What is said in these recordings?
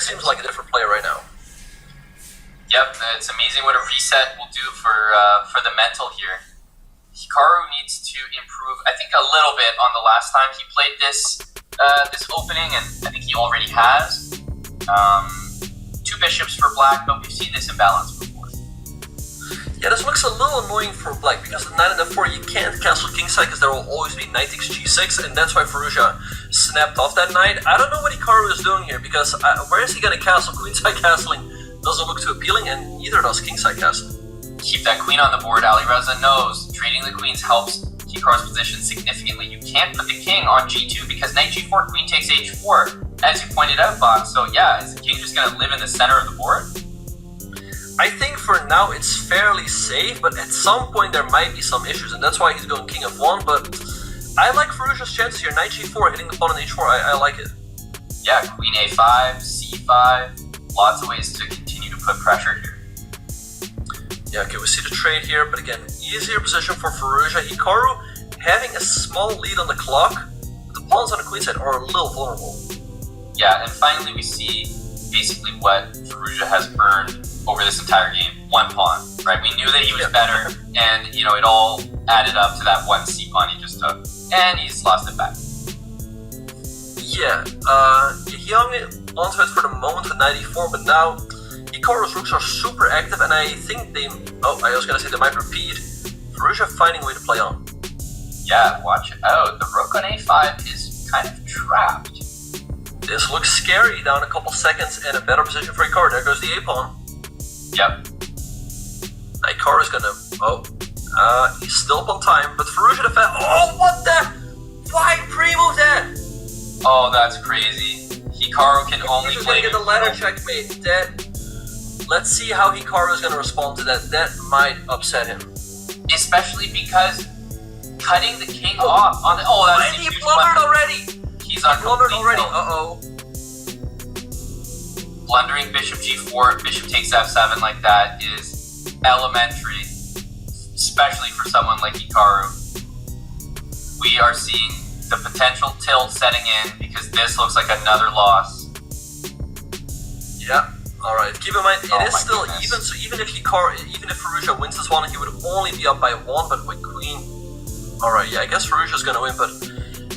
seems like a different player right now. Yep, it's amazing what a reset will do for the mental here. Hikaru needs to improve, I think, a little bit on the last time he played this opening, and I think he already has. 2 bishops for black, but we've seen this imbalance before. Yeah, this looks a little annoying for black, because the knight and the 4 you can't castle kingside because there will always be knight takes g6, and that's why Firouzja snapped off that knight. I don't know what Hikaru is doing here, because where is he going to castle? Queenside castling doesn't look too appealing, and neither does kingside castling. Keep that queen on the board. Alireza knows trading the queens helps Hikaru's position significantly. You can't put the king on g2 because knight g4, queen takes h4, as you pointed out, Bob. So yeah, is the king just going to live in the center of the board? I think for now it's fairly safe, but at some point there might be some issues, and that's why he's going king of 1, but I like Firouzja's chances here. Knight g4, hitting the pawn on h4, I like it. Yeah, queen a5, c5, lots of ways to continue to put pressure here. Yeah, okay, we see the trade here, but again, easier position for Firouzja. Hikaru having a small lead on the clock, but the pawns on the queen side are a little vulnerable. Yeah, and finally we see basically what Firouzja has earned over this entire game. 1 pawn, right? We knew that he was better, and it all added up to that 1 c pawn he just took, and he's lost it back. Yeah, he hung onto it for the moment with knight e4, but now Hikaru's rooks are super active, and I think they might repeat. Firouzja finding a way to play on. Yeah, watch it out. The rook on a5 is kind of trapped. This looks scary, down a couple seconds and a better position for Hikaru. There goes the a-pawn. Yep. Hikaru is gonna, he's still up on time, but Firouzja what the? Why pre-move that? Oh, that's crazy. Hikaru can only He's play... gonna get the ladder checkmate. Let's see how Hikaru is gonna respond to that. That might upset him. Especially because cutting the king off on the... Oh, that's a huge blundered already! He's on blundered already, Blundering bishop g4, bishop takes f7 like that is elementary, especially for someone like Hikaru. We are seeing the potential tilt setting in because this looks like another loss. Yeah, alright. Keep in mind, it is still goodness. even, so even if Firouzja wins this one, he would only be up by 1, but with queen... Alright, yeah, I guess Firouzja's gonna win, but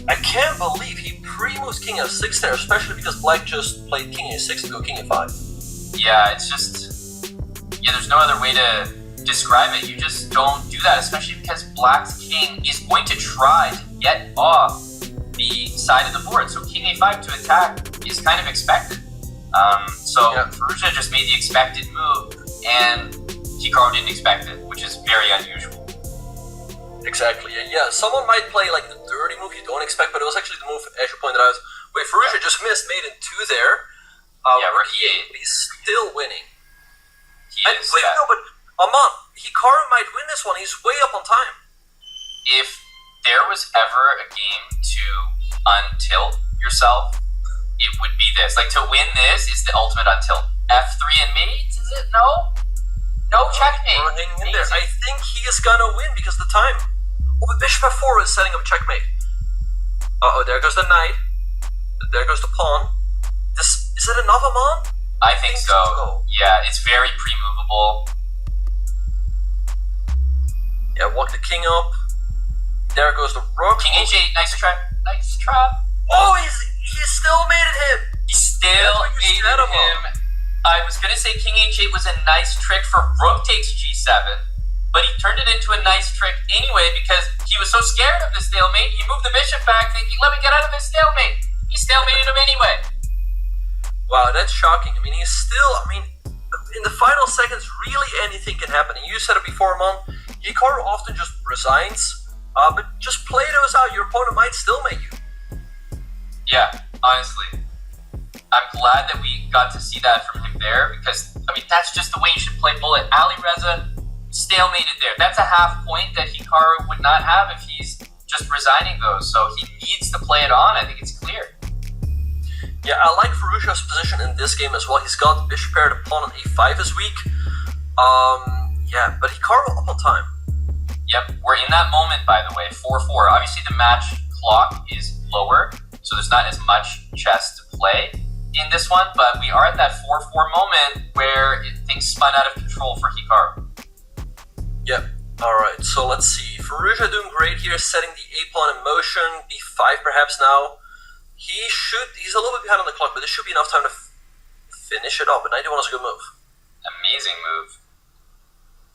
I can't believe he pre-moves king f6 there, especially because black just played king a6 to go king a5. Yeah, it's just... Yeah, there's no other way to describe it. You just don't do that, especially because black's king is going to try to get off the side of the board. So king a5 to attack is kind of expected. Firouzja just made the expected move, and Hikaru didn't expect it, which is very unusual. Exactly, yeah. Someone might play like the dirty move you don't expect, but it was actually the move, as you pointed out. Wait, Firouzja just missed mate in 2 there. He's still winning. But Aman, Hikaru might win this one. He's way up on time. If there was ever a game to untilt yourself, it would be this. Like, to win this is the ultimate untilt. F3 and mates, is it? No checkmate. In there. I think he is gonna win because of the time. Oh, but bishop f4 is setting up a checkmate. There goes the knight. There goes the pawn. Is it enough, Aman? I think so. Yeah, it's very pre-movable. Yeah, walk the king up. There goes the rook. King h8, nice trap. Oh, he still made it him. He still made it him. I was going to say king h8 was a nice trick for rook takes g7, but he turned it into a nice trick anyway because he was so scared of the stalemate, he moved the bishop back thinking, let me get out of this stalemate. He stalemated him anyway. Wow, that's shocking. I mean, in the final seconds, really anything can happen. And you said it before, Aman, Hikaru often just resigns, but just play those out. Your opponent might stalemate you. Yeah, honestly. I'm glad that we got to see that from him there because, that's just the way you should play bullet. Alireza stalemated there. That's a half point that Hikaru would not have if he's just resigning those. So he needs to play it on. I think it's clear. Yeah, I like Firouzja's position in this game as well. He's got bishop pair, the pawn on a5 is weak. But Hikaru up on time. Yep, we're in that moment, by the way, 4-4. Obviously, the match clock is lower, so there's not as much chess to play in this one, but we are at that 4-4 moment where things spun out of control for Hikaru. Yep. Alright, so let's see. Firouzja doing great here, setting the a-pawn in motion. b5 perhaps now. He's a little bit behind on the clock, but this should be enough time to finish it up. But 91 is a good move. Amazing move.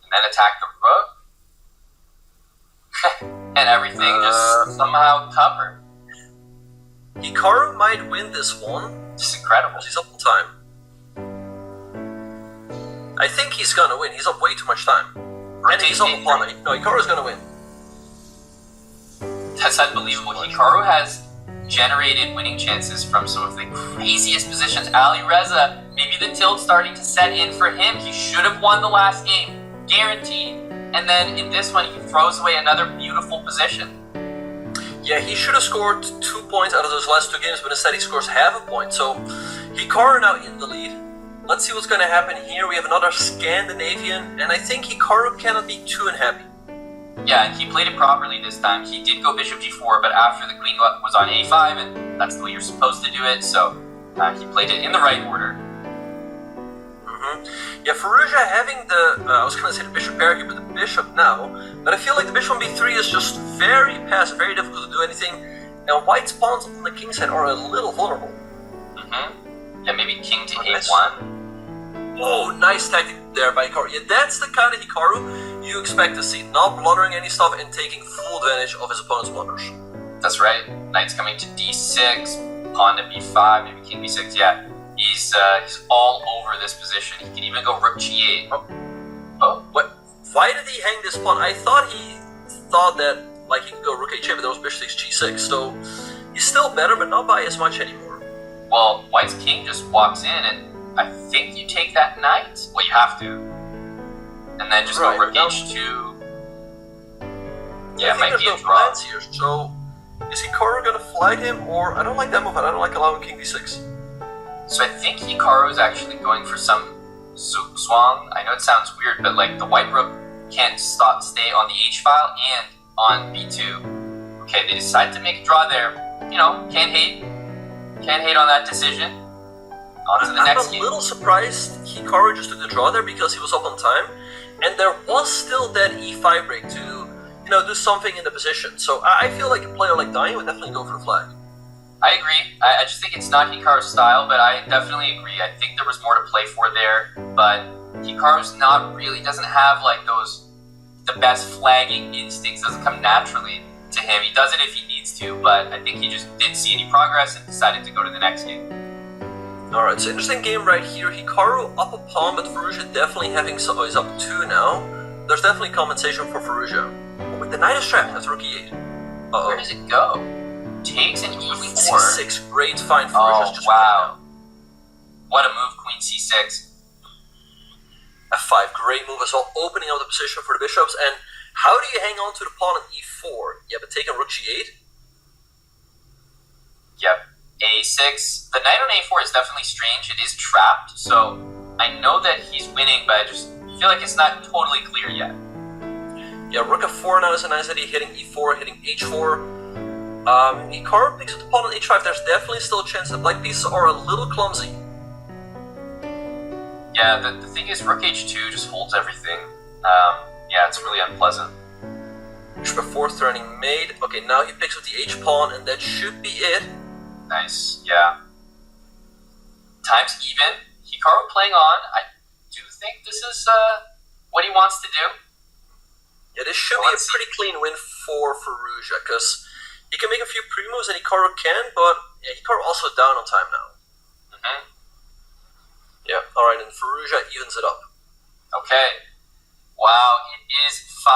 And then attack the rook. And everything just somehow covered. Hikaru might win this one. Just incredible. He's up on time. I think he's gonna win. He's up way too much time. And he's up on pawn. No, Hikaru's gonna win. That's unbelievable. Hikaru has generated winning chances from some of the craziest positions. Alireza, maybe the tilt starting to set in for him. He should have won the last game. Guaranteed. And then in this one, he throws away another beautiful position. Yeah, he should have scored 2 points out of those last 2 games, but instead he scores half a point. So Hikaru now in the lead. Let's see what's going to happen here. We have another Scandinavian, and I think Hikaru cannot be too unhappy. Yeah, and he played it properly this time. He did go bishop g4, but after the queen was on a5, and that's the way you're supposed to do it, so he played it in the right order. Yeah, Firouzja having the, I was going to say the bishop pair here, but the bishop now. But I feel like the bishop on b3 is just very passive, very difficult to do anything. And white's pawns on the king's side are a little vulnerable. Yeah, maybe king to a1. Oh, nice tactic there by Hikaru. Yeah, that's the kind of Hikaru you expect to see. Not blundering any stuff and taking full advantage of his opponent's blunders. That's right. Knight's coming to d6, pawn to b5, maybe king b6, yeah. He's all over this position. He can even go rook g8. Oh, what? Why did he hang this pawn? I thought he thought that like he could go rook h8, but there was bishop 6 g6. So he's still better, but not by as much anymore. Well, white's king just walks in, and I think you take that knight. Well, you have to, and then just go rook h2. Yeah, it might be a draw. Here, so is Hikaru gonna flag him, or I don't like that move. I don't like allowing king d6. So I think Hikaru is actually going for some zugzwang. I know it sounds weird, but like the white rook can't stay on the h file and on b2. Okay, they decide to make a draw there. You know, can't hate on that decision. On to the next game. I'm a little surprised Hikaru just took the draw there because he was up on time, and there was still that e5 break to, you know, do something in the position. So I feel like a player like Dai would definitely go for the flag. I agree. I just think it's not Hikaru's style, but I definitely agree. I think there was more to play for there, but Hikaru's doesn't have like the best flagging instincts, doesn't come naturally to him. He does it if he needs to, but I think he just didn't see any progress and decided to go to the next game. Alright, so interesting game right here. Hikaru up a pawn, but Firouzja definitely having some. Oh, he's up 2 now. There's definitely compensation for Firouzja. With the knight is trapped, that's rook e8. Where does it go? Takes an e4. Queen c6, great find. Firouzja's just wow. What a move, queen c6. f5, great move as well, opening up the position for the bishops. And how do you hang on to the pawn on e4? Yeah, but taking rook g8? Yep. a6. The knight on a4 is definitely strange. It is trapped, so I know that he's winning, but I just feel like it's not totally clear yet. Yeah, rook f4 now is a nice idea, hitting e4, hitting h4. Hikaru picks up the pawn on h5. There's definitely still a chance. The black pieces are a little clumsy. Yeah, the thing is, rook h2 just holds everything. Yeah, it's really unpleasant. Bishop f4 turning mate. Okay, now he picks up the h-pawn, and that should be it. Nice, yeah. Time's even. Hikaru playing on. I do think this is what he wants to do. Yeah, this should be a pretty clean win for Firouzja, because he can make a few pre-moves and Hikaru can, but yeah, Hikaru also down on time now. Yeah, alright, and Firouzja evens it up. Okay. Wow, it is 5